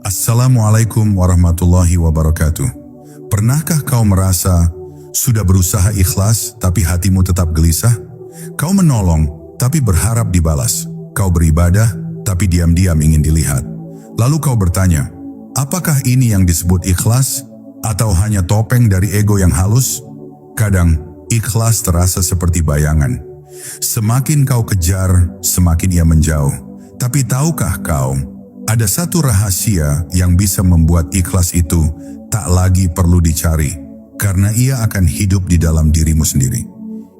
Assalamualaikum warahmatullahi wabarakatuh. Pernahkah kau merasa sudah berusaha ikhlas tapi hatimu tetap gelisah? Kau menolong tapi berharap dibalas. Kau beribadah tapi diam-diam ingin dilihat. Lalu kau bertanya, apakah ini yang disebut ikhlas atau hanya topeng dari ego yang halus? Kadang ikhlas terasa seperti bayangan. Semakin kau kejar, semakin ia menjauh. Tapi tahukah kau, ada satu rahasia yang bisa membuat ikhlas itu tak lagi perlu dicari, karena ia akan hidup di dalam dirimu sendiri.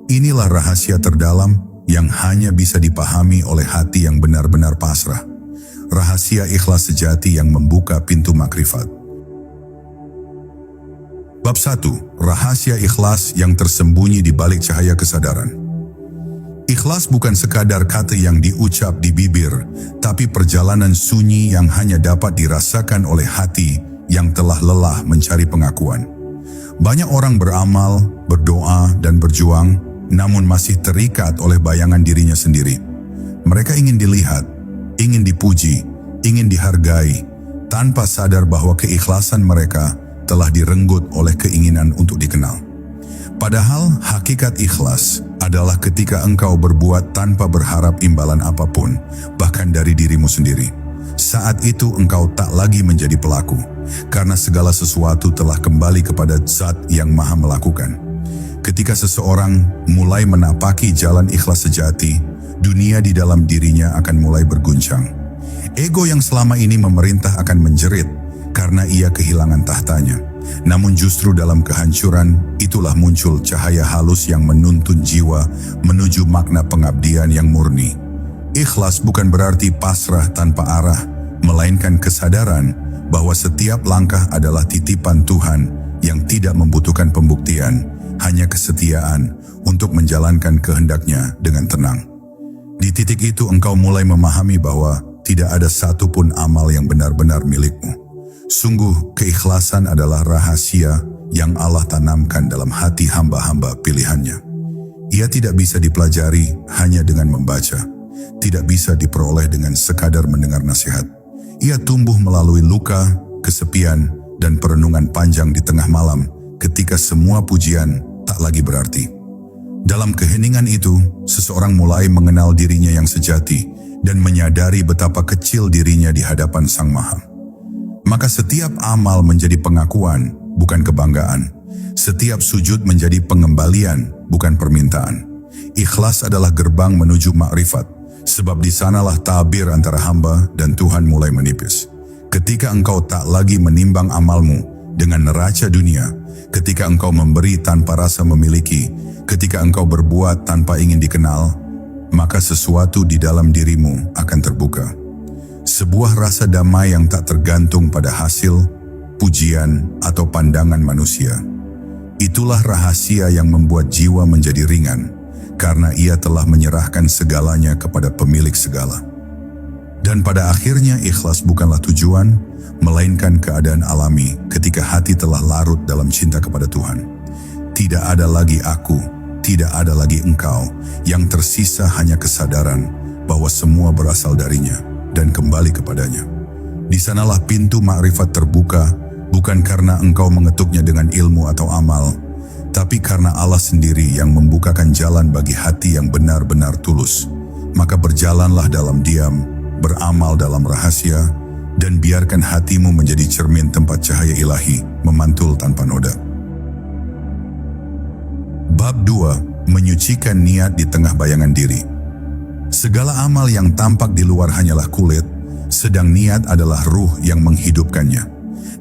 Inilah rahasia terdalam yang hanya bisa dipahami oleh hati yang benar-benar pasrah. Rahasia ikhlas sejati yang membuka pintu makrifat. Bab 1. Rahasia ikhlas yang tersembunyi di balik cahaya kesadaran. Ikhlas bukan sekadar kata yang diucap di bibir, tapi perjalanan sunyi yang hanya dapat dirasakan oleh hati yang telah lelah mencari pengakuan. Banyak orang beramal, berdoa, dan berjuang, namun masih terikat oleh bayangan dirinya sendiri. Mereka ingin dilihat, ingin dipuji, ingin dihargai, tanpa sadar bahwa keikhlasan mereka telah direnggut oleh keinginan untuk dikenal. Padahal hakikat ikhlas adalah ketika engkau berbuat tanpa berharap imbalan apapun, bahkan dari dirimu sendiri. Saat itu engkau tak lagi menjadi pelaku, karena segala sesuatu telah kembali kepada Zat yang Maha Melakukan. Ketika seseorang mulai menapaki jalan ikhlas sejati, dunia di dalam dirinya akan mulai berguncang. Ego yang selama ini memerintah akan menjerit karena ia kehilangan tahtanya. Namun justru dalam kehancuran, itulah muncul cahaya halus yang menuntun jiwa menuju makna pengabdian yang murni. Ikhlas bukan berarti pasrah tanpa arah, melainkan kesadaran bahwa setiap langkah adalah titipan Tuhan yang tidak membutuhkan pembuktian, hanya kesetiaan untuk menjalankan kehendaknya dengan tenang. Di titik itu engkau mulai memahami bahwa tidak ada satupun amal yang benar-benar milikmu. Sungguh, keikhlasan adalah rahasia yang Allah tanamkan dalam hati hamba-hamba pilihannya. Ia tidak bisa dipelajari hanya dengan membaca, tidak bisa diperoleh dengan sekadar mendengar nasihat. Ia tumbuh melalui luka, kesepian, dan perenungan panjang di tengah malam ketika semua pujian tak lagi berarti. Dalam keheningan itu, seseorang mulai mengenal dirinya yang sejati dan menyadari betapa kecil dirinya di hadapan Sang Maha. Maka setiap amal menjadi pengakuan, bukan kebanggaan. Setiap sujud menjadi pengembalian, bukan permintaan. Ikhlas adalah gerbang menuju makrifat, sebab di sanalah tabir antara hamba dan Tuhan mulai menipis. Ketika engkau tak lagi menimbang amalmu dengan neraca dunia, ketika engkau memberi tanpa rasa memiliki, ketika engkau berbuat tanpa ingin dikenal, maka sesuatu di dalam dirimu akan terbuka. Sebuah rasa damai yang tak tergantung pada hasil, pujian, atau pandangan manusia. Itulah rahasia yang membuat jiwa menjadi ringan, karena ia telah menyerahkan segalanya kepada pemilik segala. Dan pada akhirnya ikhlas bukanlah tujuan, melainkan keadaan alami ketika hati telah larut dalam cinta kepada Tuhan. Tidak ada lagi aku, tidak ada lagi engkau, yang tersisa hanya kesadaran bahwa semua berasal darinya dan kembali kepadanya. Di sanalah pintu makrifat terbuka, bukan karena engkau mengetuknya dengan ilmu atau amal, tapi karena Allah sendiri yang membukakan jalan bagi hati yang benar-benar tulus. Maka berjalanlah dalam diam, beramal dalam rahasia, dan biarkan hatimu menjadi cermin tempat cahaya ilahi memantul tanpa noda. Bab 2. Menyucikan niat di tengah bayangan diri. Segala amal yang tampak di luar hanyalah kulit, sedang niat adalah ruh yang menghidupkannya.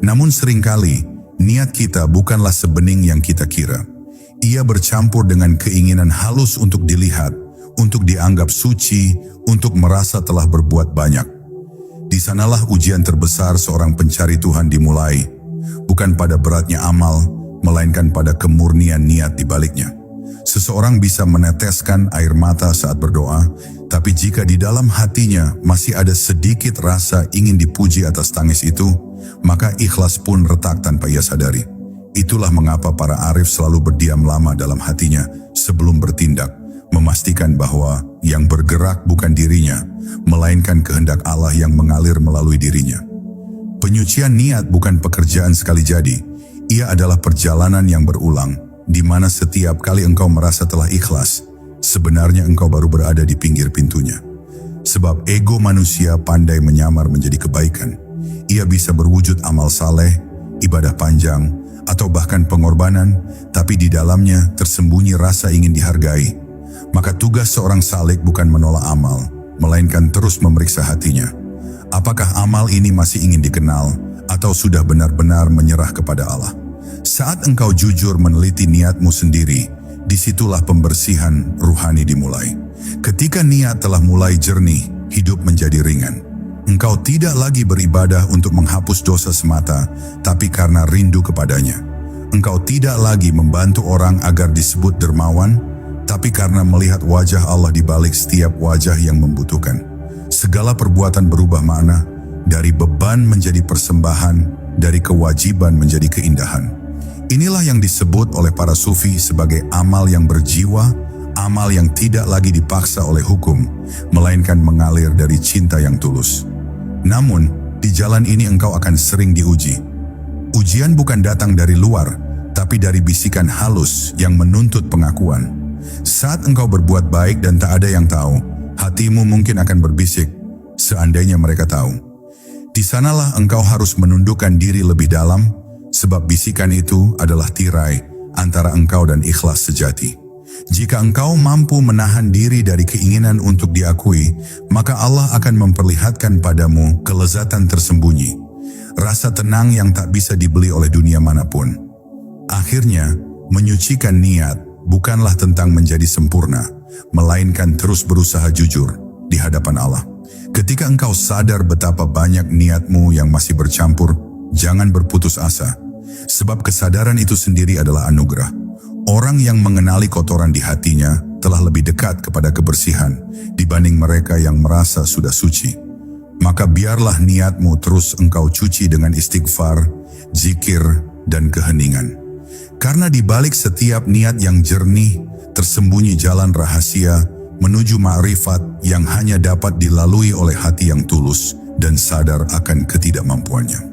Namun seringkali, niat kita bukanlah sebening yang kita kira. Ia bercampur dengan keinginan halus untuk dilihat, untuk dianggap suci, untuk merasa telah berbuat banyak. Di sanalah ujian terbesar seorang pencari Tuhan dimulai, bukan pada beratnya amal, melainkan pada kemurnian niat di baliknya. Seseorang bisa meneteskan air mata saat berdoa, tapi jika di dalam hatinya masih ada sedikit rasa ingin dipuji atas tangis itu, maka ikhlas pun retak tanpa ia sadari. Itulah mengapa para arif selalu berdiam lama dalam hatinya sebelum bertindak, memastikan bahwa yang bergerak bukan dirinya, melainkan kehendak Allah yang mengalir melalui dirinya. Penyucian niat bukan pekerjaan sekali jadi, ia adalah perjalanan yang berulang, di mana setiap kali engkau merasa telah ikhlas, sebenarnya engkau baru berada di pinggir pintunya. Sebab ego manusia pandai menyamar menjadi kebaikan. Ia bisa berwujud amal saleh, ibadah panjang, atau bahkan pengorbanan, tapi di dalamnya tersembunyi rasa ingin dihargai. Maka tugas seorang salik bukan menolak amal, melainkan terus memeriksa hatinya. Apakah amal ini masih ingin dikenal, atau sudah benar-benar menyerah kepada Allah? Saat engkau jujur meneliti niatmu sendiri, disitulah pembersihan ruhani dimulai. Ketika niat telah mulai jernih, hidup menjadi ringan. Engkau tidak lagi beribadah untuk menghapus dosa semata, tapi karena rindu kepadanya. Engkau tidak lagi membantu orang agar disebut dermawan, tapi karena melihat wajah Allah di balik setiap wajah yang membutuhkan. Segala perbuatan berubah makna, dari beban menjadi persembahan, dari kewajiban menjadi keindahan. Inilah yang disebut oleh para sufi sebagai amal yang berjiwa, amal yang tidak lagi dipaksa oleh hukum, melainkan mengalir dari cinta yang tulus. Namun, di jalan ini engkau akan sering diuji. Ujian bukan datang dari luar, tapi dari bisikan halus yang menuntut pengakuan. Saat engkau berbuat baik dan tak ada yang tahu, hatimu mungkin akan berbisik, seandainya mereka tahu. Di sanalah engkau harus menundukkan diri lebih dalam, sebab bisikan itu adalah tirai antara engkau dan ikhlas sejati. Jika engkau mampu menahan diri dari keinginan untuk diakui, maka Allah akan memperlihatkan padamu kelezatan tersembunyi, rasa tenang yang tak bisa dibeli oleh dunia manapun. Akhirnya, menyucikan niat bukanlah tentang menjadi sempurna, melainkan terus berusaha jujur di hadapan Allah. Ketika engkau sadar betapa banyak niatmu yang masih bercampur, jangan berputus asa, sebab kesadaran itu sendiri adalah anugerah. Orang yang mengenali kotoran di hatinya telah lebih dekat kepada kebersihan dibanding mereka yang merasa sudah suci. Maka biarlah niatmu terus engkau cuci dengan istighfar, zikir, dan keheningan. Karena di balik setiap niat yang jernih, tersembunyi jalan rahasia menuju ma'rifat yang hanya dapat dilalui oleh hati yang tulus dan sadar akan ketidakmampuannya.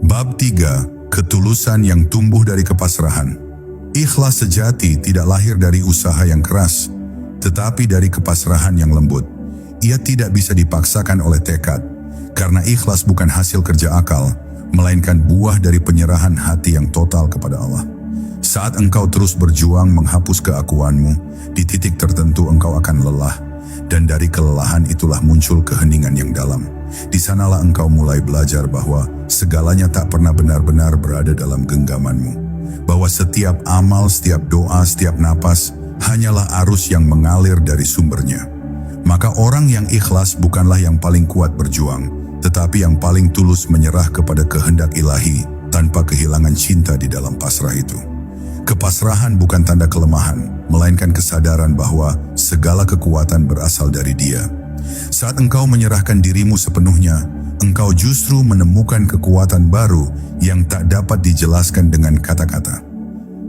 Bab 3. Ketulusan yang tumbuh dari kepasrahan. Ikhlas sejati tidak lahir dari usaha yang keras, tetapi dari kepasrahan yang lembut. Ia tidak bisa dipaksakan oleh tekad, karena ikhlas bukan hasil kerja akal, melainkan buah dari penyerahan hati yang total kepada Allah. Saat engkau terus berjuang menghapus keakuanmu, di titik tertentu engkau akan lelah, dan dari kelelahan itulah muncul keheningan yang dalam. Di sanalah engkau mulai belajar bahwa segalanya tak pernah benar-benar berada dalam genggamanmu. Bahwa setiap amal, setiap doa, setiap napas hanyalah arus yang mengalir dari sumbernya. Maka orang yang ikhlas bukanlah yang paling kuat berjuang, tetapi yang paling tulus menyerah kepada kehendak ilahi tanpa kehilangan cinta di dalam pasrah itu. Kepasrahan bukan tanda kelemahan, melainkan kesadaran bahwa segala kekuatan berasal dari Dia. Saat engkau menyerahkan dirimu sepenuhnya, engkau justru menemukan kekuatan baru yang tak dapat dijelaskan dengan kata-kata.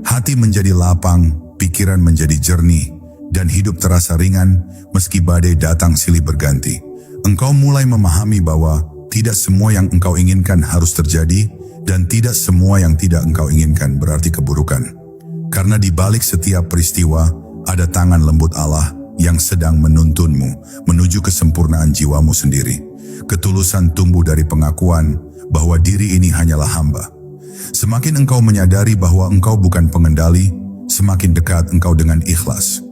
Hati menjadi lapang, pikiran menjadi jernih, dan hidup terasa ringan meski badai datang silih berganti. Engkau mulai memahami bahwa tidak semua yang engkau inginkan harus terjadi, dan tidak semua yang tidak engkau inginkan berarti keburukan. Karena di balik setiap peristiwa, ada tangan lembut Allah yang sedang menuntunmu menuju kesempurnaan jiwamu sendiri. Ketulusan tumbuh dari pengakuan bahwa diri ini hanyalah hamba. Semakin engkau menyadari bahwa engkau bukan pengendali, semakin dekat engkau dengan ikhlas.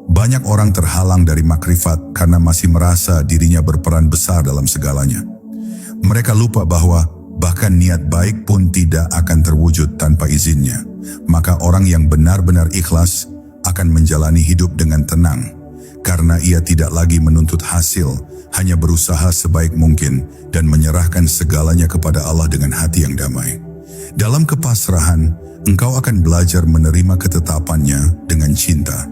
Banyak orang terhalang dari makrifat karena masih merasa dirinya berperan besar dalam segalanya. Mereka lupa bahwa bahkan niat baik pun tidak akan terwujud tanpa izinnya. Maka orang yang benar-benar ikhlas akan menjalani hidup dengan tenang, karena ia tidak lagi menuntut hasil, hanya berusaha sebaik mungkin dan menyerahkan segalanya kepada Allah dengan hati yang damai. Dalam kepasrahan, engkau akan belajar menerima ketetapannya dengan cinta.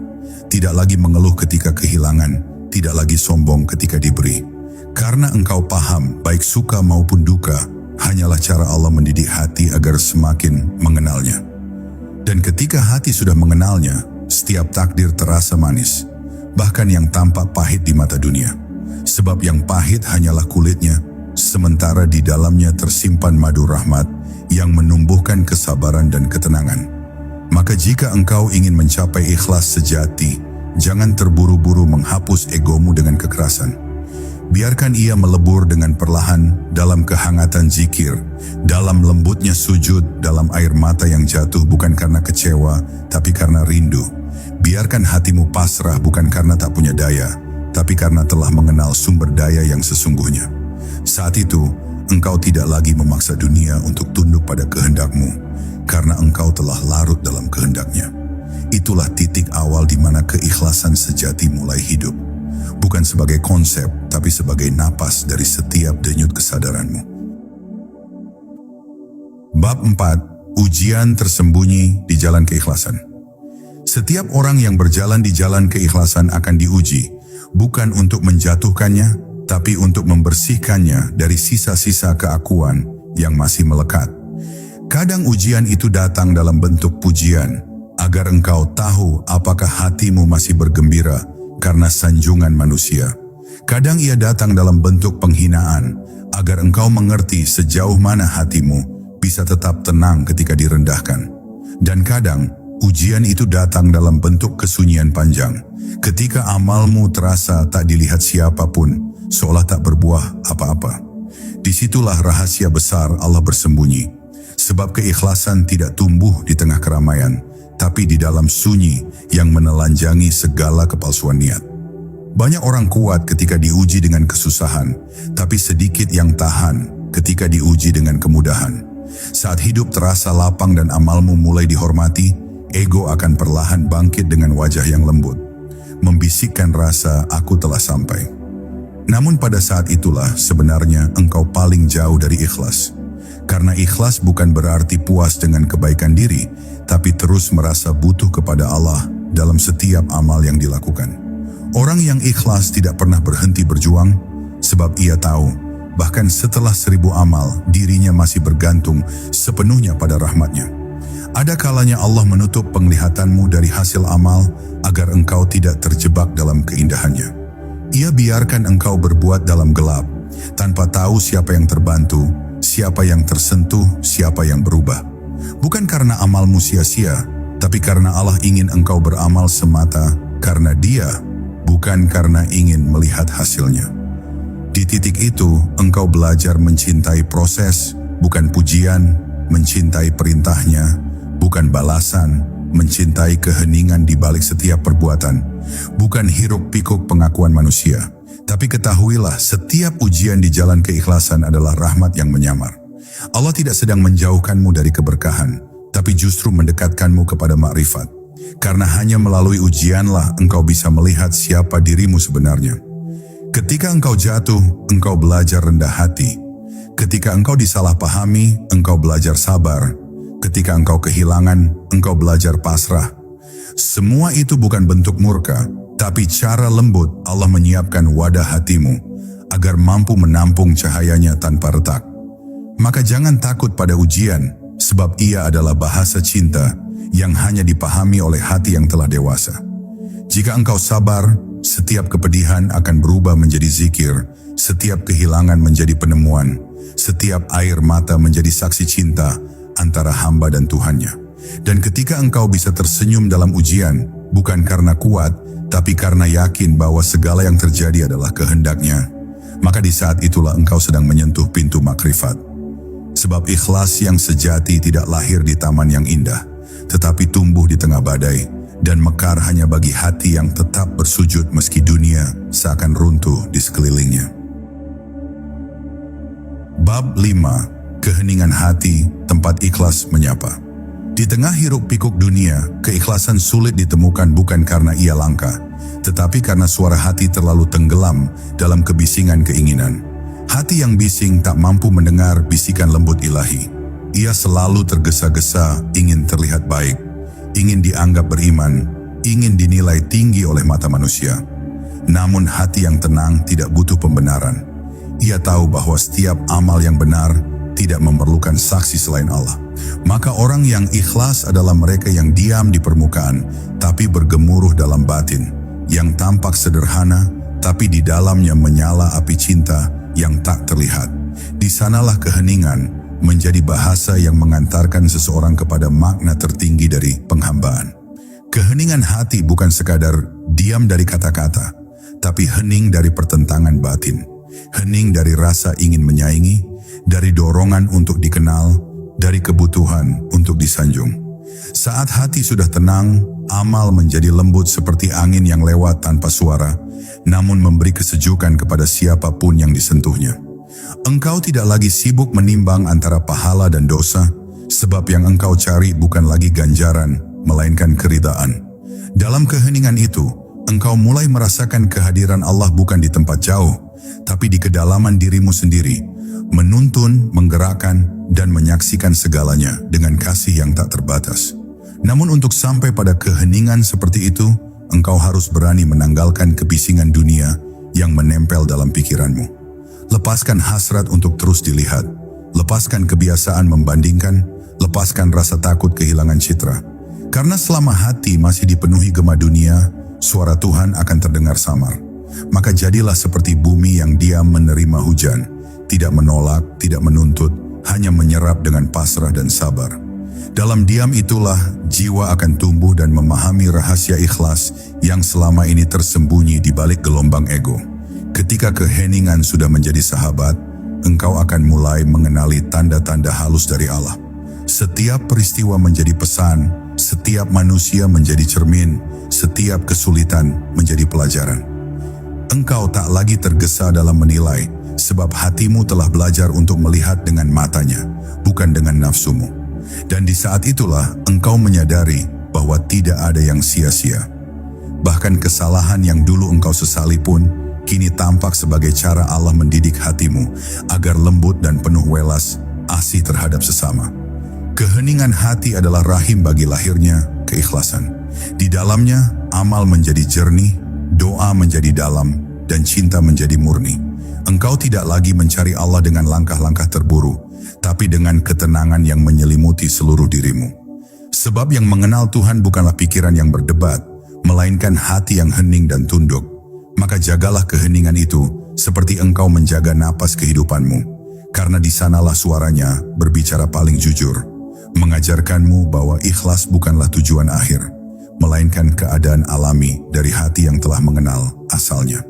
Tidak lagi mengeluh ketika kehilangan, tidak lagi sombong ketika diberi. Karena engkau paham, baik suka maupun duka, hanyalah cara Allah mendidik hati agar semakin mengenalnya. Dan ketika hati sudah mengenalnya, setiap takdir terasa manis, bahkan yang tampak pahit di mata dunia. Sebab yang pahit hanyalah kulitnya, sementara di dalamnya tersimpan madu rahmat yang menumbuhkan kesabaran dan ketenangan. Maka jika engkau ingin mencapai ikhlas sejati, jangan terburu-buru menghapus egomu dengan kekerasan. Biarkan ia melebur dengan perlahan dalam kehangatan zikir, dalam lembutnya sujud, dalam air mata yang jatuh bukan karena kecewa, tapi karena rindu. Biarkan hatimu pasrah bukan karena tak punya daya, tapi karena telah mengenal sumber daya yang sesungguhnya. Saat itu, engkau tidak lagi memaksa dunia untuk tunduk pada kehendakmu, karena engkau telah larut dalam kehendaknya. Itulah titik awal di mana keikhlasan sejati mulai hidup. Bukan sebagai konsep, tapi sebagai napas dari setiap denyut kesadaranmu. Bab 4. Ujian tersembunyi di jalan keikhlasan. Setiap orang yang berjalan di jalan keikhlasan akan diuji, bukan untuk menjatuhkannya, tapi untuk membersihkannya dari sisa-sisa keakuan yang masih melekat. Kadang ujian itu datang dalam bentuk pujian, agar engkau tahu apakah hatimu masih bergembira karena sanjungan manusia. Kadang ia datang dalam bentuk penghinaan, agar engkau mengerti sejauh mana hatimu bisa tetap tenang ketika direndahkan. Dan kadang, ujian itu datang dalam bentuk kesunyian panjang, ketika amalmu terasa tak dilihat siapapun, seolah tak berbuah apa-apa. Disitulah rahasia besar Allah bersembunyi, sebab keikhlasan tidak tumbuh di tengah keramaian, tapi di dalam sunyi yang menelanjangi segala kepalsuan niat. Banyak orang kuat ketika diuji dengan kesusahan, tapi sedikit yang tahan ketika diuji dengan kemudahan. Saat hidup terasa lapang dan amalmu mulai dihormati, ego akan perlahan bangkit dengan wajah yang lembut, membisikkan rasa aku telah sampai. Namun pada saat itulah sebenarnya engkau paling jauh dari ikhlas. Karena ikhlas bukan berarti puas dengan kebaikan diri, tapi terus merasa butuh kepada Allah dalam setiap amal yang dilakukan. Orang yang ikhlas tidak pernah berhenti berjuang, sebab ia tahu, bahkan setelah 1000 amal, dirinya masih bergantung sepenuhnya pada rahmatnya. Ada kalanya Allah menutup penglihatanmu dari hasil amal, agar engkau tidak terjebak dalam keindahannya. Ia biarkan engkau berbuat dalam gelap, tanpa tahu siapa yang terbantu, siapa yang tersentuh, siapa yang berubah. Bukan karena amalmu sia-sia, tapi karena Allah ingin engkau beramal semata karena Dia, bukan karena ingin melihat hasilnya. Di titik itu, engkau belajar mencintai proses, bukan pujian, mencintai perintahnya, bukan balasan, mencintai keheningan di balik setiap perbuatan, bukan hiruk-pikuk pengakuan manusia. Tapi ketahuilah, setiap ujian di jalan keikhlasan adalah rahmat yang menyamar. Allah tidak sedang menjauhkanmu dari keberkahan, tapi justru mendekatkanmu kepada makrifat. Karena hanya melalui ujianlah engkau bisa melihat siapa dirimu sebenarnya. Ketika engkau jatuh, engkau belajar rendah hati. Ketika engkau disalahpahami, engkau belajar sabar. Ketika engkau kehilangan, engkau belajar pasrah. Semua itu bukan bentuk murka, tapi cara lembut Allah menyiapkan wadah hatimu, agar mampu menampung cahayanya tanpa retak. Maka jangan takut pada ujian, sebab ia adalah bahasa cinta yang hanya dipahami oleh hati yang telah dewasa. Jika engkau sabar, setiap kepedihan akan berubah menjadi zikir, setiap kehilangan menjadi penemuan, setiap air mata menjadi saksi cinta antara hamba dan Tuhannya. Dan ketika engkau bisa tersenyum dalam ujian, bukan karena kuat, tapi karena yakin bahwa segala yang terjadi adalah kehendak-Nya, maka di saat itulah engkau sedang menyentuh pintu makrifat. Sebab ikhlas yang sejati tidak lahir di taman yang indah, tetapi tumbuh di tengah badai, dan mekar hanya bagi hati yang tetap bersujud meski dunia seakan runtuh di sekelilingnya. Bab 5. Keheningan hati, tempat ikhlas menyapa. Di tengah hiruk-pikuk dunia, keikhlasan sulit ditemukan bukan karena ia langka, tetapi karena suara hati terlalu tenggelam dalam kebisingan keinginan. Hati yang bising tak mampu mendengar bisikan lembut ilahi. Ia selalu tergesa-gesa ingin terlihat baik, ingin dianggap beriman, ingin dinilai tinggi oleh mata manusia. Namun hati yang tenang tidak butuh pembenaran. Ia tahu bahwa setiap amal yang benar tidak memerlukan saksi selain Allah. Maka orang yang ikhlas adalah mereka yang diam di permukaan, tapi bergemuruh dalam batin, yang tampak sederhana, tapi di dalamnya menyala api cinta yang tak terlihat. Di sanalah keheningan menjadi bahasa yang mengantarkan seseorang kepada makna tertinggi dari penghambaan. Keheningan hati bukan sekadar diam dari kata-kata, tapi hening dari pertentangan batin. Hening dari rasa ingin menyaingi, dari dorongan untuk dikenal, dari kebutuhan untuk disanjung. Saat hati sudah tenang, amal menjadi lembut seperti angin yang lewat tanpa suara, namun memberi kesejukan kepada siapapun yang disentuhnya. Engkau tidak lagi sibuk menimbang antara pahala dan dosa, sebab yang engkau cari bukan lagi ganjaran, melainkan keridaan. Dalam keheningan itu, engkau mulai merasakan kehadiran Allah bukan di tempat jauh, tapi di kedalaman dirimu sendiri, menuntun, menggerakkan, dan menyaksikan segalanya dengan kasih yang tak terbatas. Namun untuk sampai pada keheningan seperti itu, engkau harus berani menanggalkan kebisingan dunia yang menempel dalam pikiranmu. Lepaskan hasrat untuk terus dilihat, lepaskan kebiasaan membandingkan, lepaskan rasa takut kehilangan citra. Karena selama hati masih dipenuhi gema dunia, suara Tuhan akan terdengar samar. Maka jadilah seperti bumi yang diam menerima hujan, tidak menolak, tidak menuntut, hanya menyerap dengan pasrah dan sabar. Dalam diam itulah jiwa akan tumbuh dan memahami rahasia ikhlas yang selama ini tersembunyi di balik gelombang ego. Ketika keheningan sudah menjadi sahabat, engkau akan mulai mengenali tanda-tanda halus dari Allah. Setiap peristiwa menjadi pesan, setiap manusia menjadi cermin, setiap kesulitan menjadi pelajaran. Engkau tak lagi tergesa dalam menilai, sebab hatimu telah belajar untuk melihat dengan matanya, bukan dengan nafsumu. Dan di saat itulah engkau menyadari bahwa tidak ada yang sia-sia. Bahkan kesalahan yang dulu engkau sesali pun, kini tampak sebagai cara Allah mendidik hatimu agar lembut dan penuh welas, asih terhadap sesama. Keheningan hati adalah rahim bagi lahirnya keikhlasan. Di dalamnya, amal menjadi jernih, doa menjadi dalam, dan cinta menjadi murni. Engkau tidak lagi mencari Allah dengan langkah-langkah terburu, tapi dengan ketenangan yang menyelimuti seluruh dirimu. Sebab yang mengenal Tuhan bukanlah pikiran yang berdebat, melainkan hati yang hening dan tunduk. Maka jagalah keheningan itu seperti engkau menjaga napas kehidupanmu, karena di sanalah suaranya berbicara paling jujur, mengajarkanmu bahwa ikhlas bukanlah tujuan akhir, melainkan keadaan alami dari hati yang telah mengenal asalnya.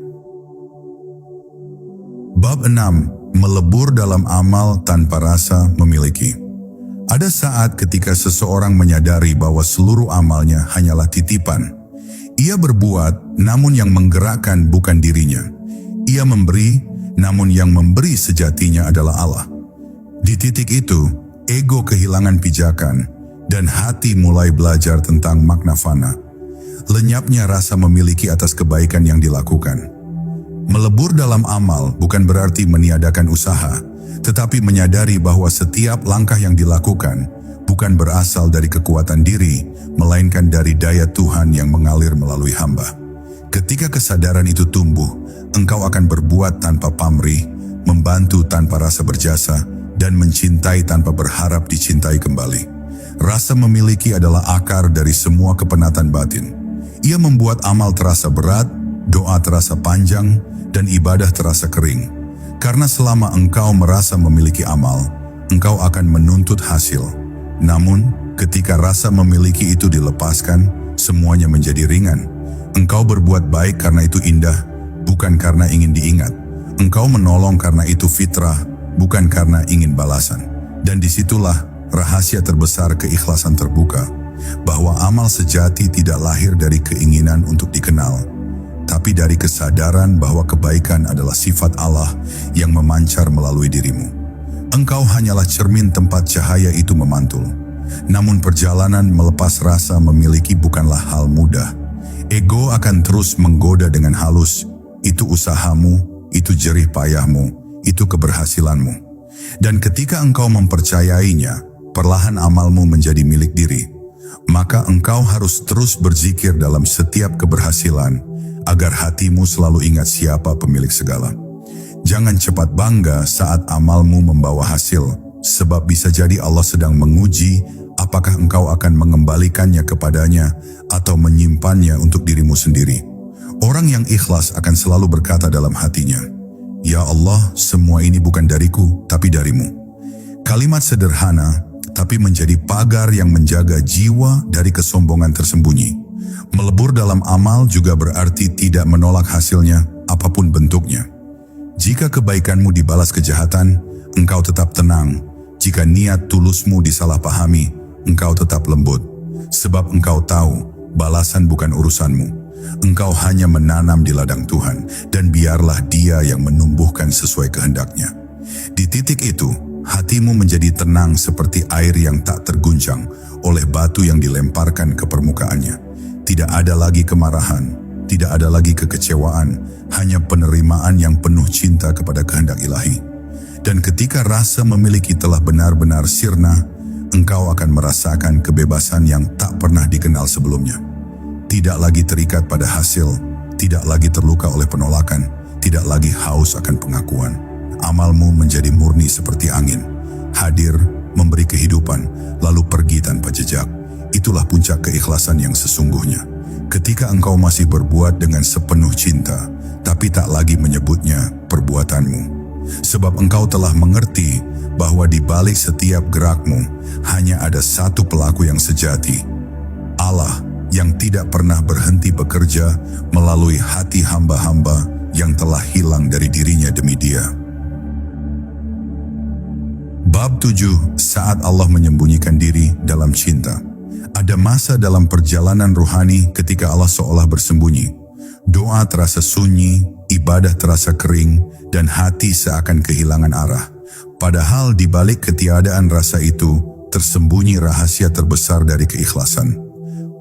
Bab 6. Melebur dalam amal tanpa rasa memiliki. Ada saat ketika seseorang menyadari bahwa seluruh amalnya hanyalah titipan. Ia berbuat, namun yang menggerakkan bukan dirinya. Ia memberi, namun yang memberi sejatinya adalah Allah. Di titik itu, ego kehilangan pijakan, dan hati mulai belajar tentang makna fana. Lenyapnya rasa memiliki atas kebaikan yang dilakukan. Melebur dalam amal bukan berarti meniadakan usaha, tetapi menyadari bahwa setiap langkah yang dilakukan bukan berasal dari kekuatan diri, melainkan dari daya Tuhan yang mengalir melalui hamba. Ketika kesadaran itu tumbuh, engkau akan berbuat tanpa pamrih, membantu tanpa rasa berjasa, dan mencintai tanpa berharap dicintai kembali. Rasa memiliki adalah akar dari semua kepenatan batin. Ia membuat amal terasa berat, doa terasa panjang, dan ibadah terasa kering. Karena selama engkau merasa memiliki amal, engkau akan menuntut hasil. Namun, ketika rasa memiliki itu dilepaskan, semuanya menjadi ringan. Engkau berbuat baik karena itu indah, bukan karena ingin diingat. Engkau menolong karena itu fitrah, bukan karena ingin balasan. Dan disitulah rahasia terbesar keikhlasan terbuka, bahwa amal sejati tidak lahir dari keinginan untuk dikenal, tapi dari kesadaran bahwa kebaikan adalah sifat Allah yang memancar melalui dirimu. Engkau hanyalah cermin tempat cahaya itu memantul. Namun perjalanan melepas rasa memiliki bukanlah hal mudah. Ego akan terus menggoda dengan halus. Itu usahamu, itu jerih payahmu, itu keberhasilanmu. Dan ketika engkau mempercayainya, perlahan amalmu menjadi milik diri. Maka engkau harus terus berzikir dalam setiap keberhasilan, agar hatimu selalu ingat siapa pemilik segala. Jangan cepat bangga saat amalmu membawa hasil, sebab bisa jadi Allah sedang menguji apakah engkau akan mengembalikannya kepadanya atau menyimpannya untuk dirimu sendiri. Orang yang ikhlas akan selalu berkata dalam hatinya, "Ya Allah, semua ini bukan dariku, tapi darimu." Kalimat sederhana, tapi menjadi pagar yang menjaga jiwa dari kesombongan tersembunyi. Melebur dalam amal juga berarti tidak menolak hasilnya, apapun bentuknya. Jika kebaikanmu dibalas kejahatan, engkau tetap tenang. Jika niat tulusmu disalahpahami, engkau tetap lembut. Sebab engkau tahu, balasan bukan urusanmu. Engkau hanya menanam di ladang Tuhan, dan biarlah Dia yang menumbuhkan sesuai kehendaknya. Di titik itu, hatimu menjadi tenang seperti air yang tak terguncang oleh batu yang dilemparkan ke permukaannya. Tidak ada lagi kemarahan, tidak ada lagi kekecewaan, hanya penerimaan yang penuh cinta kepada kehendak ilahi. Dan ketika rasa memiliki telah benar-benar sirna, engkau akan merasakan kebebasan yang tak pernah dikenal sebelumnya. Tidak lagi terikat pada hasil, tidak lagi terluka oleh penolakan, tidak lagi haus akan pengakuan. Amalmu menjadi murni seperti angin, hadir, memberi kehidupan, lalu pergi tanpa jejak. Itulah puncak keikhlasan yang sesungguhnya. Ketika engkau masih berbuat dengan sepenuh cinta, tapi tak lagi menyebutnya perbuatanmu. Sebab engkau telah mengerti bahwa di balik setiap gerakmu hanya ada satu pelaku yang sejati, Allah yang tidak pernah berhenti bekerja melalui hati hamba-hamba yang telah hilang dari dirinya demi Dia. Bab 7. Saat Allah menyembunyikan diri dalam cinta. Ada masa dalam perjalanan ruhani ketika Allah seolah bersembunyi. Doa terasa sunyi, ibadah terasa kering, dan hati seakan kehilangan arah. Padahal di balik ketiadaan rasa itu, tersembunyi rahasia terbesar dari keikhlasan.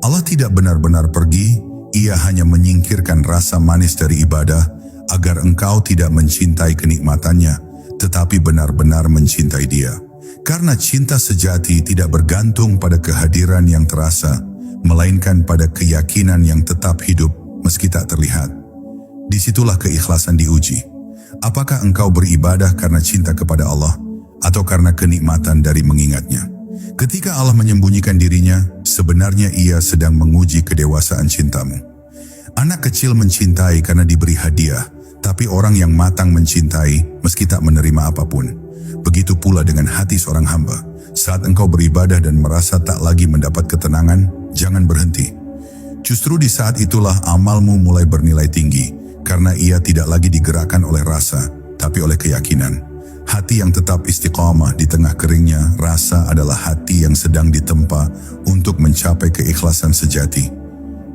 Allah tidak benar-benar pergi, Ia hanya menyingkirkan rasa manis dari ibadah, agar engkau tidak mencintai kenikmatannya, tetapi benar-benar mencintai Dia. Karena cinta sejati tidak bergantung pada kehadiran yang terasa, melainkan pada keyakinan yang tetap hidup meski tak terlihat. Disitulah keikhlasan diuji. Apakah engkau beribadah karena cinta kepada Allah, atau karena kenikmatan dari mengingatnya? Ketika Allah menyembunyikan dirinya, sebenarnya Ia sedang menguji kedewasaan cintamu. Anak kecil mencintai karena diberi hadiah, tapi orang yang matang mencintai meski tak menerima apapun. Begitu pula dengan hati seorang hamba. Saat engkau beribadah dan merasa tak lagi mendapat ketenangan, jangan berhenti. Justru di saat itulah amalmu mulai bernilai tinggi, karena ia tidak lagi digerakkan oleh rasa, tapi oleh keyakinan. Hati yang tetap istiqamah di tengah keringnya rasa adalah hati yang sedang ditempa untuk mencapai keikhlasan sejati.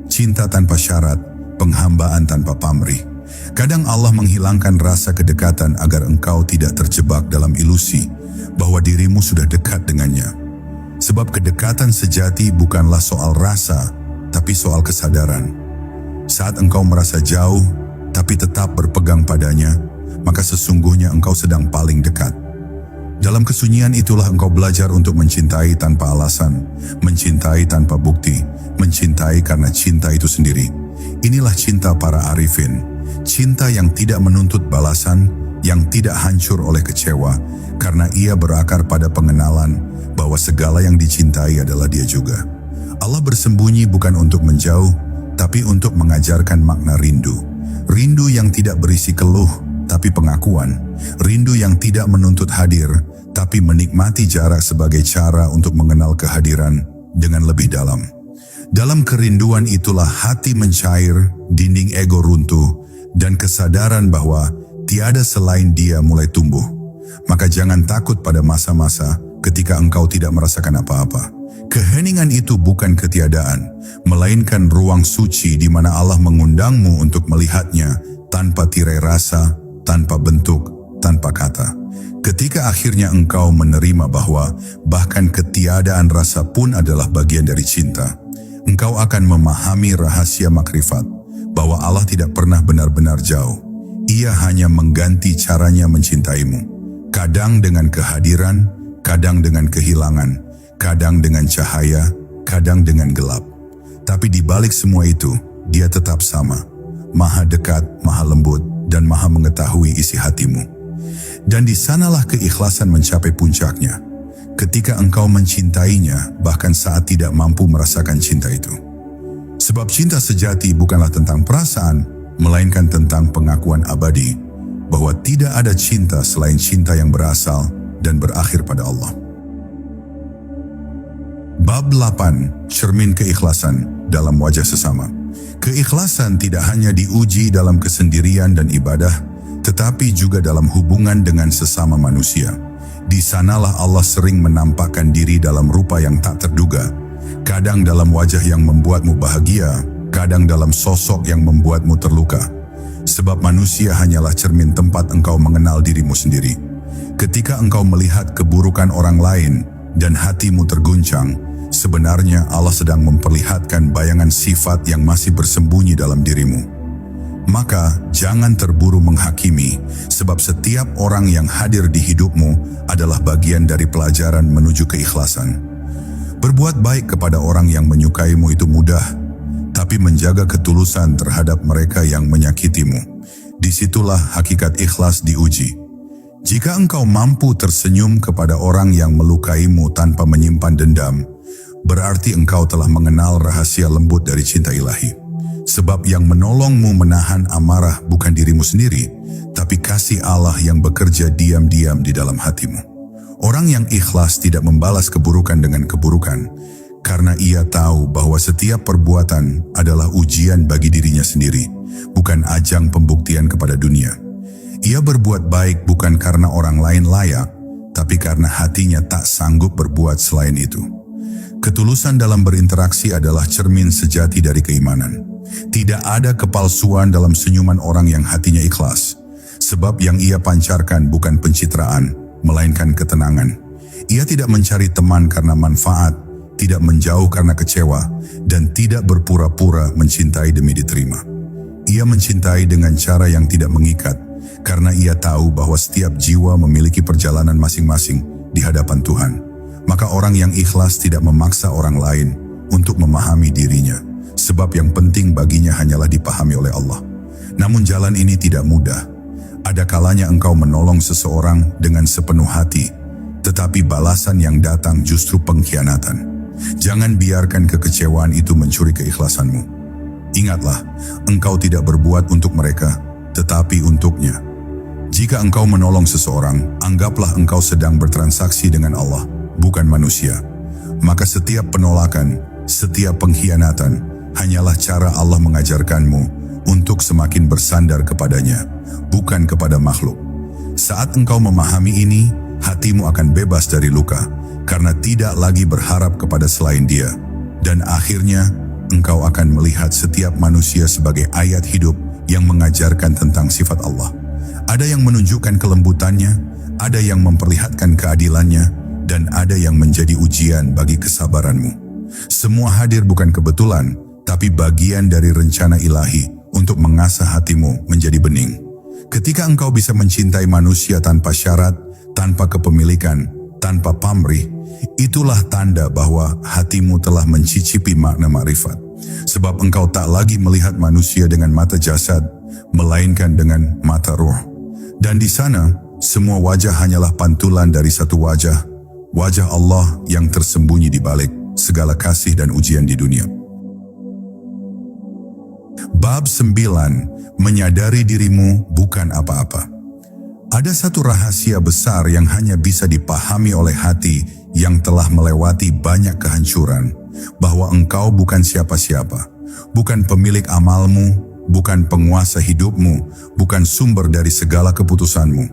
Cinta tanpa syarat, penghambaan tanpa pamrih. Kadang Allah menghilangkan rasa kedekatan agar engkau tidak terjebak dalam ilusi bahwa dirimu sudah dekat dengannya. Sebab kedekatan sejati bukanlah soal rasa, tapi soal kesadaran. Saat engkau merasa jauh, tapi tetap berpegang padanya, maka sesungguhnya engkau sedang paling dekat. Dalam kesunyian itulah engkau belajar untuk mencintai tanpa alasan, mencintai tanpa bukti, mencintai karena cinta itu sendiri. Inilah cinta para arifin, cinta yang tidak menuntut balasan, yang tidak hancur oleh kecewa, karena ia berakar pada pengenalan bahwa segala yang dicintai adalah Dia juga. Allah bersembunyi bukan untuk menjauh, tapi untuk mengajarkan makna rindu. Rindu yang tidak berisi keluh, tapi pengakuan. Rindu yang tidak menuntut hadir, tapi menikmati jarak sebagai cara untuk mengenal kehadiran dengan lebih dalam. Dalam kerinduan itulah hati mencair, dinding ego runtuh, dan kesadaran bahwa tiada selain Dia mulai tumbuh. Maka jangan takut pada masa-masa ketika engkau tidak merasakan apa-apa. Keheningan itu bukan ketiadaan, melainkan ruang suci di mana Allah mengundangmu untuk melihatnya tanpa tirai rasa, tanpa bentuk, tanpa kata. Ketika akhirnya engkau menerima bahwa bahkan ketiadaan rasa pun adalah bagian dari cinta, engkau akan memahami rahasia makrifat bahwa Allah tidak pernah benar-benar jauh. Ia hanya mengganti caranya mencintaimu. Kadang dengan kehadiran, kadang dengan kehilangan, kadang dengan cahaya, kadang dengan gelap. Tapi di balik semua itu, Dia tetap sama, maha dekat, maha lembut, dan maha mengetahui isi hatimu. Dan di sanalah keikhlasan mencapai puncaknya, ketika engkau mencintainya bahkan saat tidak mampu merasakan cinta itu. Sebab cinta sejati bukanlah tentang perasaan, melainkan tentang pengakuan abadi bahwa tidak ada cinta selain cinta yang berasal dan berakhir pada Allah. Bab 8. Cermin keikhlasan dalam wajah sesama. Keikhlasan tidak hanya diuji dalam kesendirian dan ibadah, tetapi juga dalam hubungan dengan sesama manusia. Di sanalah Allah sering menampakkan diri dalam rupa yang tak terduga, kadang dalam wajah yang membuatmu bahagia, kadang dalam sosok yang membuatmu terluka. Sebab manusia hanyalah cermin tempat engkau mengenal dirimu sendiri. Ketika engkau melihat keburukan orang lain dan hatimu terguncang, sebenarnya Allah sedang memperlihatkan bayangan sifat yang masih bersembunyi dalam dirimu. Maka jangan terburu menghakimi, sebab setiap orang yang hadir di hidupmu adalah bagian dari pelajaran menuju keikhlasan. Berbuat baik kepada orang yang menyukaimu itu mudah, tapi menjaga ketulusan terhadap mereka yang menyakitimu, disitulah hakikat ikhlas diuji. Jika engkau mampu tersenyum kepada orang yang melukaimu tanpa menyimpan dendam, berarti engkau telah mengenal rahasia lembut dari cinta ilahi. Sebab yang menolongmu menahan amarah bukan dirimu sendiri, tapi kasih Allah yang bekerja diam-diam di dalam hatimu. Orang yang ikhlas tidak membalas keburukan dengan keburukan, karena ia tahu bahwa setiap perbuatan adalah ujian bagi dirinya sendiri, bukan ajang pembuktian kepada dunia. Ia berbuat baik bukan karena orang lain layak, tapi karena hatinya tak sanggup berbuat selain itu. Ketulusan dalam berinteraksi adalah cermin sejati dari keimanan. Tidak ada kepalsuan dalam senyuman orang yang hatinya ikhlas, sebab yang ia pancarkan bukan pencitraan, melainkan ketenangan. Ia tidak mencari teman karena manfaat, tidak menjauh karena kecewa, dan tidak berpura-pura mencintai demi diterima. Ia mencintai dengan cara yang tidak mengikat, karena ia tahu bahwa setiap jiwa memiliki perjalanan masing-masing di hadapan Tuhan. Maka orang yang ikhlas tidak memaksa orang lain untuk memahami dirinya, sebab yang penting baginya hanyalah dipahami oleh Allah. Namun jalan ini tidak mudah. Ada kalanya engkau menolong seseorang dengan sepenuh hati, tetapi balasan yang datang justru pengkhianatan. Jangan biarkan kekecewaan itu mencuri keikhlasanmu. Ingatlah, engkau tidak berbuat untuk mereka, tetapi untuknya. Jika engkau menolong seseorang, anggaplah engkau sedang bertransaksi dengan Allah, bukan manusia. Maka setiap penolakan, setiap pengkhianatan, hanyalah cara Allah mengajarkanmu untuk semakin bersandar kepadanya, bukan kepada makhluk. Saat engkau memahami ini, hatimu akan bebas dari luka, karena tidak lagi berharap kepada selain Dia. Dan akhirnya, engkau akan melihat setiap manusia sebagai ayat hidup yang mengajarkan tentang sifat Allah. Ada yang menunjukkan kelembutannya, ada yang memperlihatkan keadilannya, dan ada yang menjadi ujian bagi kesabaranmu. Semua hadir bukan kebetulan, tapi bagian dari rencana ilahi untuk mengasah hatimu menjadi bening. Ketika engkau bisa mencintai manusia tanpa syarat, tanpa kepemilikan, tanpa pamrih, itulah tanda bahwa hatimu telah mencicipi makna makrifat. Sebab engkau tak lagi melihat manusia dengan mata jasad, melainkan dengan mata ruh. Dan di sana, semua wajah hanyalah pantulan dari satu wajah, wajah Allah yang tersembunyi di balik segala kasih dan ujian di dunia. Bab 9. Menyadari dirimu bukan apa-apa. Ada satu rahasia besar yang hanya bisa dipahami oleh hati yang telah melewati banyak kehancuran, bahwa engkau bukan siapa-siapa, bukan pemilik amalmu, bukan penguasa hidupmu, bukan sumber dari segala keputusanmu.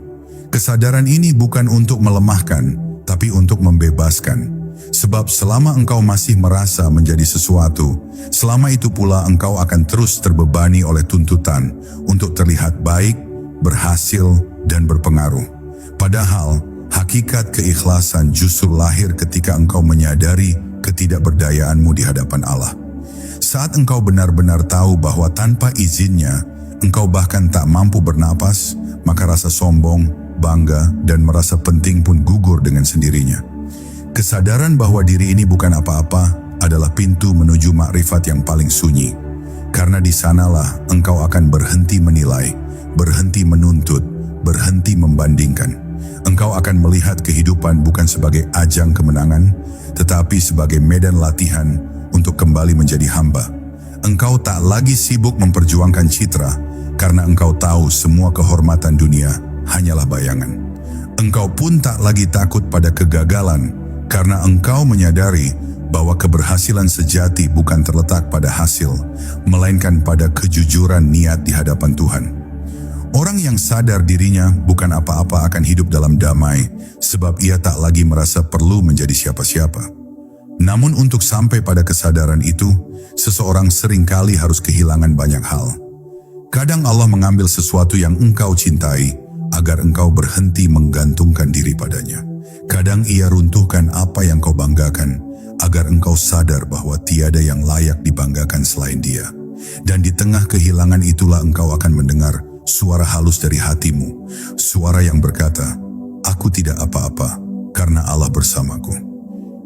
Kesadaran ini bukan untuk melemahkan, tapi untuk membebaskan. Sebab selama engkau masih merasa menjadi sesuatu, selama itu pula engkau akan terus terbebani oleh tuntutan untuk terlihat baik, berhasil, dan berpengaruh. Padahal, hakikat keikhlasan justru lahir ketika engkau menyadari ketidakberdayaanmu di hadapan Allah. Saat engkau benar-benar tahu bahwa tanpa izinnya, engkau bahkan tak mampu bernapas, maka rasa sombong, bangga, dan merasa penting pun gugur dengan sendirinya. Kesadaran bahwa diri ini bukan apa-apa adalah pintu menuju makrifat yang paling sunyi. Karena di sanalah engkau akan berhenti menilai, berhenti menuntut, berhenti membandingkan. Engkau akan melihat kehidupan bukan sebagai ajang kemenangan, tetapi sebagai medan latihan untuk kembali menjadi hamba. Engkau tak lagi sibuk memperjuangkan citra, karena engkau tahu semua kehormatan dunia hanyalah bayangan. Engkau pun tak lagi takut pada kegagalan, karena engkau menyadari bahwa keberhasilan sejati bukan terletak pada hasil, melainkan pada kejujuran niat di hadapan Tuhan. Orang yang sadar dirinya bukan apa-apa akan hidup dalam damai, sebab ia tak lagi merasa perlu menjadi siapa-siapa. Namun untuk sampai pada kesadaran itu, seseorang seringkali harus kehilangan banyak hal. Kadang Allah mengambil sesuatu yang engkau cintai, agar engkau berhenti menggantungkan diri padanya. Kadang ia runtuhkan apa yang kau banggakan, agar engkau sadar bahwa tiada yang layak dibanggakan selain Dia. Dan di tengah kehilangan itulah engkau akan mendengar suara halus dari hatimu, suara yang berkata, "Aku tidak apa-apa, karena Allah bersamaku."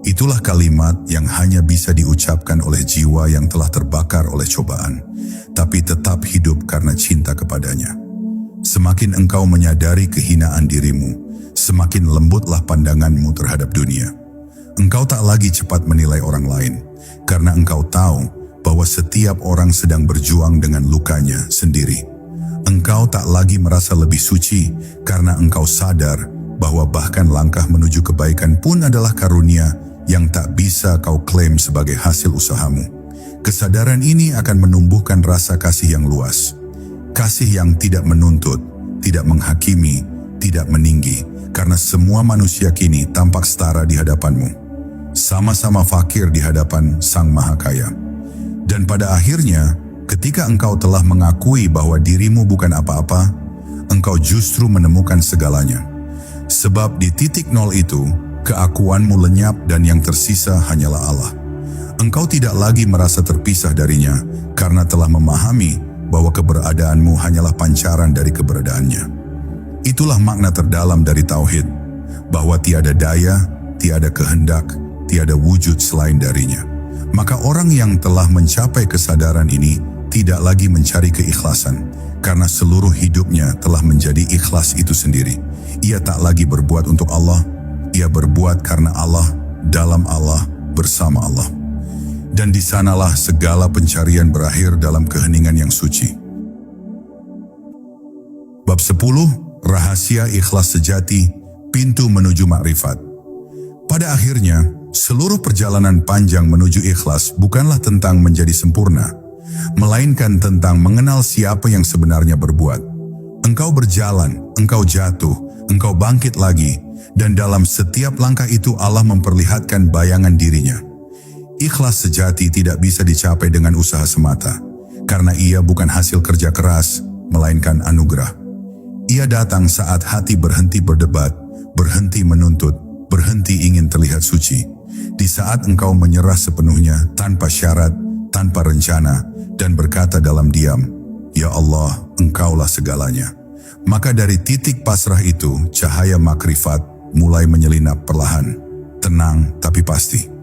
Itulah kalimat yang hanya bisa diucapkan oleh jiwa yang telah terbakar oleh cobaan, tapi tetap hidup karena cinta kepadanya. Semakin engkau menyadari kehinaan dirimu, semakin lembutlah pandanganmu terhadap dunia. Engkau tak lagi cepat menilai orang lain, karena engkau tahu bahwa setiap orang sedang berjuang dengan lukanya sendiri. Engkau tak lagi merasa lebih suci, karena engkau sadar bahwa bahkan langkah menuju kebaikan pun adalah karunia yang tak bisa kau klaim sebagai hasil usahamu. Kesadaran ini akan menumbuhkan rasa kasih yang luas. Kasih yang tidak menuntut, tidak menghakimi, tidak meninggi, karena semua manusia kini tampak setara di hadapanmu. Sama-sama fakir di hadapan Sang Maha Kaya. Dan pada akhirnya, ketika engkau telah mengakui bahwa dirimu bukan apa-apa, engkau justru menemukan segalanya. Sebab di titik nol itu, keakuanmu lenyap dan yang tersisa hanyalah Allah. Engkau tidak lagi merasa terpisah darinya, karena telah memahami bahwa keberadaanmu hanyalah pancaran dari keberadaannya. Itulah makna terdalam dari Tauhid, bahwa tiada daya, tiada kehendak, tiada wujud selain darinya. Maka orang yang telah mencapai kesadaran ini tidak lagi mencari keikhlasan, karena seluruh hidupnya telah menjadi ikhlas itu sendiri. Ia tak lagi berbuat untuk Allah, ia berbuat karena Allah, dalam Allah, bersama Allah. Dan di sanalah segala pencarian berakhir dalam keheningan yang suci. Bab 10, Rahasia Ikhlas Sejati, Pintu Menuju Makrifat. Pada akhirnya, seluruh perjalanan panjang menuju ikhlas bukanlah tentang menjadi sempurna, melainkan tentang mengenal siapa yang sebenarnya berbuat. Engkau berjalan, engkau jatuh, engkau bangkit lagi, dan dalam setiap langkah itu Allah memperlihatkan bayangan dirinya. Ikhlas sejati tidak bisa dicapai dengan usaha semata, karena ia bukan hasil kerja keras, melainkan anugerah. Ia datang saat hati berhenti berdebat, berhenti menuntut, berhenti ingin terlihat suci. Di saat engkau menyerah sepenuhnya, tanpa syarat, tanpa rencana, dan berkata dalam diam, "Ya Allah, Engkaulah segalanya." Maka dari titik pasrah itu, cahaya makrifat mulai menyelinap perlahan, tenang tapi pasti.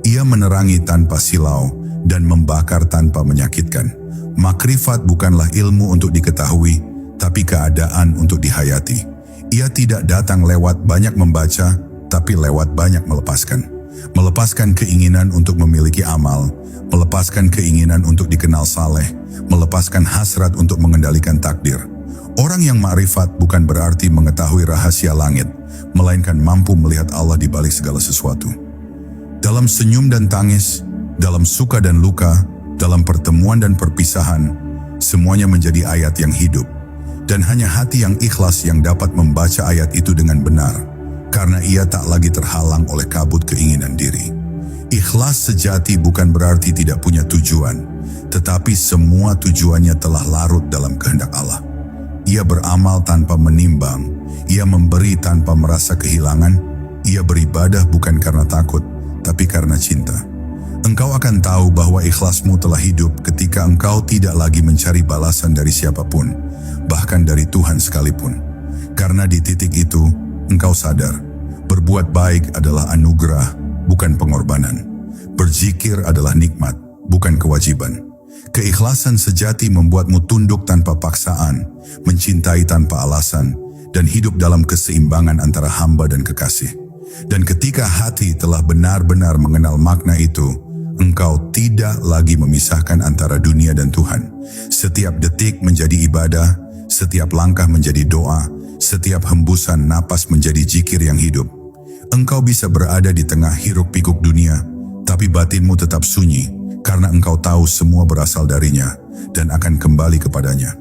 Ia menerangi tanpa silau dan membakar tanpa menyakitkan. Makrifat bukanlah ilmu untuk diketahui, tapi keadaan untuk dihayati. Ia tidak datang lewat banyak membaca, tapi lewat banyak melepaskan. Melepaskan keinginan untuk memiliki amal, melepaskan keinginan untuk dikenal saleh, melepaskan hasrat untuk mengendalikan takdir. Orang yang makrifat bukan berarti mengetahui rahasia langit, melainkan mampu melihat Allah di balik segala sesuatu. Dalam senyum dan tangis, dalam suka dan luka, dalam pertemuan dan perpisahan, semuanya menjadi ayat yang hidup. Dan hanya hati yang ikhlas yang dapat membaca ayat itu dengan benar, karena ia tak lagi terhalang oleh kabut keinginan diri. Ikhlas sejati bukan berarti tidak punya tujuan, tetapi semua tujuannya telah larut dalam kehendak Allah. Ia beramal tanpa menimbang, ia memberi tanpa merasa kehilangan, ia beribadah bukan karena takut, tapi karena cinta. Engkau akan tahu bahwa ikhlasmu telah hidup ketika engkau tidak lagi mencari balasan dari siapapun, bahkan dari Tuhan sekalipun. Karena di titik itu, engkau sadar, berbuat baik adalah anugerah, bukan pengorbanan. Berzikir adalah nikmat, bukan kewajiban. Keikhlasan sejati membuatmu tunduk tanpa paksaan, mencintai tanpa alasan, dan hidup dalam keseimbangan antara hamba dan kekasih. Dan ketika hati telah benar-benar mengenal makna itu, engkau tidak lagi memisahkan antara dunia dan Tuhan. Setiap detik menjadi ibadah, setiap langkah menjadi doa, setiap hembusan napas menjadi zikir yang hidup. Engkau bisa berada di tengah hiruk-pikuk dunia, tapi batinmu tetap sunyi, karena engkau tahu semua berasal darinya dan akan kembali kepadanya.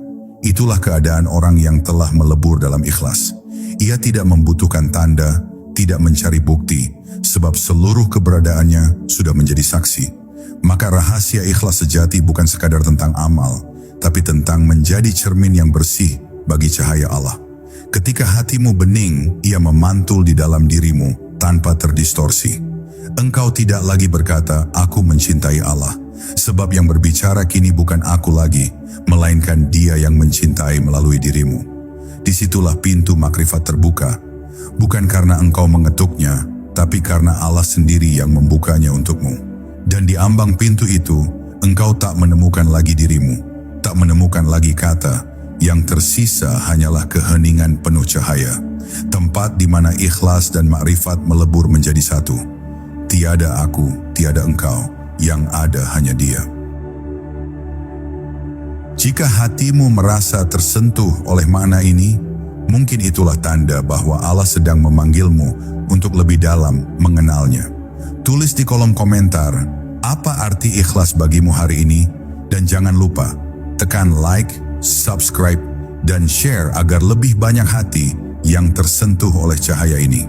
Itulah keadaan orang yang telah melebur dalam ikhlas. Ia tidak membutuhkan tanda, tidak mencari bukti, sebab seluruh keberadaannya sudah menjadi saksi. Maka rahasia ikhlas sejati bukan sekadar tentang amal, tapi tentang menjadi cermin yang bersih bagi cahaya Allah. Ketika hatimu bening, ia memantul di dalam dirimu tanpa terdistorsi. Engkau tidak lagi berkata, "Aku mencintai Allah," sebab yang berbicara kini bukan aku lagi, melainkan Dia yang mencintai melalui dirimu. Disitulah pintu makrifat terbuka, bukan karena engkau mengetuknya, tapi karena Allah sendiri yang membukanya untukmu. Dan di ambang pintu itu, engkau tak menemukan lagi dirimu, tak menemukan lagi kata. Yang tersisa hanyalah keheningan penuh cahaya, tempat di mana ikhlas dan makrifat melebur menjadi satu. Tiada aku, tiada engkau, yang ada hanya Dia. Jika hatimu merasa tersentuh oleh makna ini, mungkin itulah tanda bahwa Allah sedang memanggilmu untuk lebih dalam mengenalnya. Tulis di kolom komentar, apa arti ikhlas bagimu hari ini? Dan jangan lupa, tekan like, subscribe, dan share agar lebih banyak hati yang tersentuh oleh cahaya ini.